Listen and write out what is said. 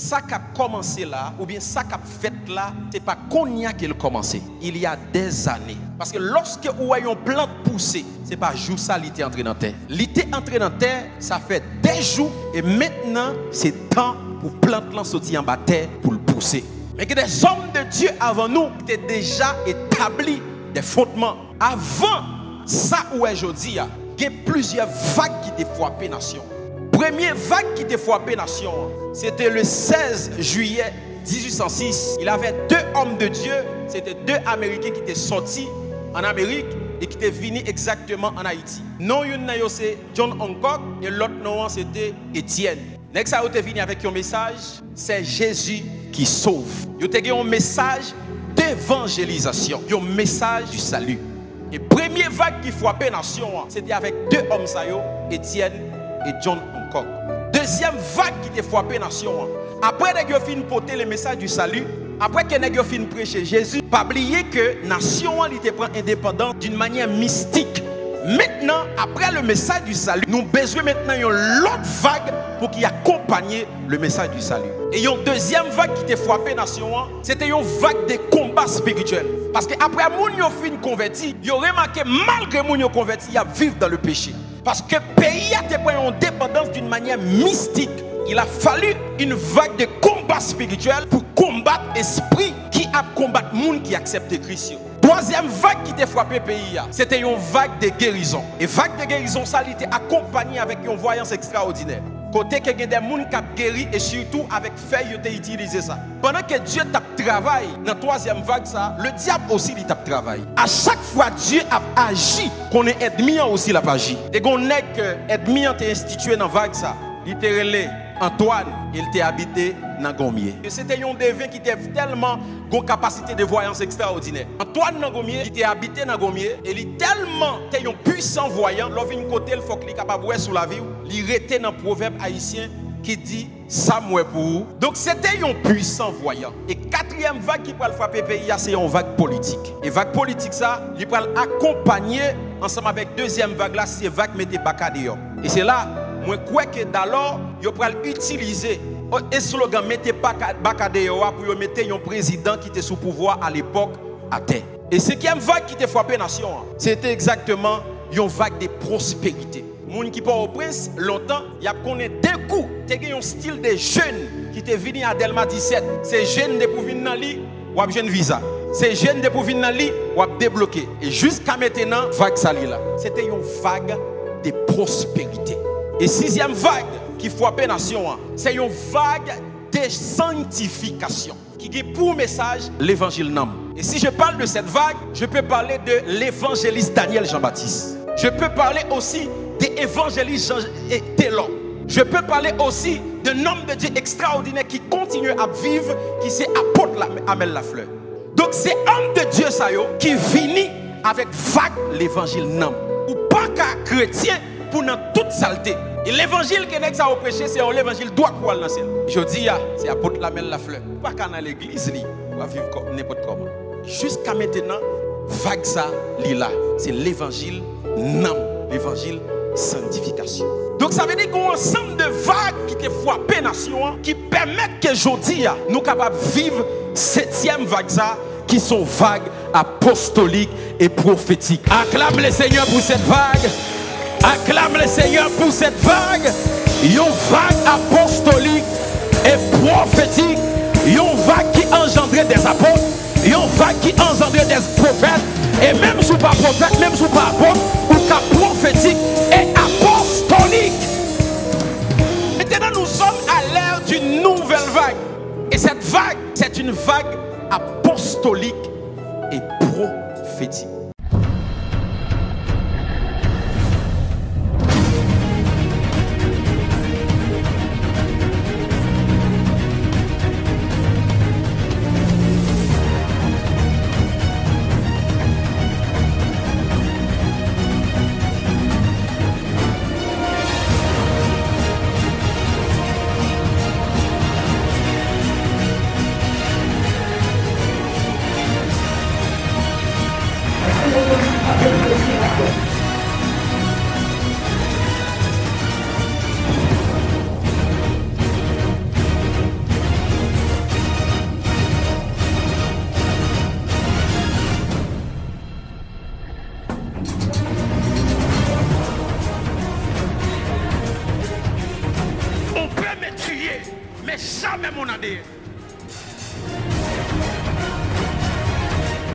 ça qui a commencé là, ou bien ça qui a fait là, ce n'est pas qu'on y a qu'il a commencé. Il y a des années. Parce que lorsque vous avez une plante poussée, ce n'est pas jour ça, l'été entré dans la terre. L'été entré dans la terre, ça fait des jours. Et maintenant, c'est temps pour plante là sortir en bas terre pour le pousser. Mais que des hommes de Dieu avant nous étaient déjà établis des fondements. Avant ça, où est aujourd'hui, il y a plusieurs vagues qui ont frappé la nation. Première vague qui a frappé la nation, c'était le 16 juillet 1806. Il y avait deux hommes de Dieu, c'était deux Américains qui étaient sortis en Amérique et qui étaient venus exactement en Haïti. Non, c'est John Hancock et l'autre nom c'était Étienne. Next, ça est venu avec un message, c'est Jésus qui sauve. Il y a un message d'évangélisation, un message du salut. Et première vague qui frappait la nation, c'était avec deux hommes, Étienne et John Hancock. Deuxième vague qui a frappé la nation. Après que vous fin porter le message du salut, après que vous fin prêcher Jésus, pas oublier que la nation était prend indépendance d'une manière mystique. Maintenant, après le message du salut, nous avons besoin maintenant d'une autre vague pour qui accompagne le message du salut. Et une deuxième vague qui a frappé la nation, c'était une vague de combat spirituel. Parce que après que nous avons fin converti, vous avez remarqué malgré que nous avons converti, il y a vivre dans le péché. Parce que le pays a été en dépendance d'une manière mystique. Il a fallu une vague de combat spirituel pour combattre l'esprit qui a combattu les gens qui acceptent Christ. Troisième vague qui a frappé le pays, c'était une vague de guérison. Et vague de guérison, ça a été accompagné avec une voyance extraordinaire. Côté que il y a des gens qui ont guéri et surtout avec feuilles, ils ont utilisé ça. Pendant que Dieu travaille dans la troisième vague, ça, le diable aussi il travaille. À chaque fois Dieu a agi, qu'on est ennemi aussi l'a agi. Et qu'on est que ennemi a été institué dans la vague, ça. Littéralement, Antoine, il était habité dans Gomier. C'était un devin qui était tellement une capacité de voyance extraordinaire. Antoine Nangomier, il était habité dans Gomier et il tellement un puissant voyant. L'ovine côté, il faut qu'il soit capable de voir sous la vie. Il était dans le proverbe haïtien qui dit ça moi pour vous. Donc c'était un puissant voyant. Et quatrième vague qui peut frapper le pays, c'est une vague politique. Et vague politique ça, il peut accompagner ensemble avec deuxième vague là, c'est vague mettez Bacadéo. Et c'est là moi crois que d'alors yo pral utiliser un slogan mettez Bacadéo pour mettre un président qui était sous pouvoir à l'époque à terre. Et cinquième vague qui était frappé nation, c'était exactement une vague de prospérité. Moun qui part au prince longtemps, il y a connaît d'un coup, t'es un style de jeunes qui était venu à Delma 17. Ces jeunes de pour venir dans li ou a jeune visa. Ces jeunes de pour venir dans li ou a débloqué. Et jusqu'à maintenant, vague sali là. C'était une vague de prospérité. Et sixième vague qui frappe la nation, c'est une vague de sanctification qui a pour message l'évangile Nam. Et si je parle de cette vague, je peux parler de l'évangéliste Daniel Jean-Baptiste. Je peux parler aussi de l'évangéliste Jean Télon. Je peux parler aussi d'un homme de Dieu extraordinaire qui continue à vivre, qui c'est apôtre Amel Lafleur. Donc c'est homme de Dieu ça yo, qui finit avec vague l'évangile Nam. Ou pas qu'un chrétien pour dans toute saleté. Et l'évangile que nous avons prêché, c'est l'évangile droit pour aller dans le ciel. Je dis, c'est apôtre Lamel Lafleur. Pas qu'à dans l'église, on va vivre n'importe comment. Jusqu'à maintenant, vague ça, là, c'est l'évangile Nam, l'évangile sanctification. Donc ça veut dire qu'on a un ensemble de vagues qui te frappent la nation, qui permettent que aujourd'hui, nous sommes capables de vivre septième vague ça, qui sont vagues apostoliques et prophétiques. Acclame le Seigneur pour cette vague. Acclame le Seigneur pour cette vague. Une vague apostolique et prophétique. Une vague qui engendrait des apôtres. Une vague qui engendrait des prophètes. Et même sous pas prophète, même sous pas apôtre, ou cas prophétique et apostolique. Maintenant nous sommes à l'ère d'une nouvelle vague. Et cette vague, c'est une vague apostolique et prophétique. jamais mon ADN.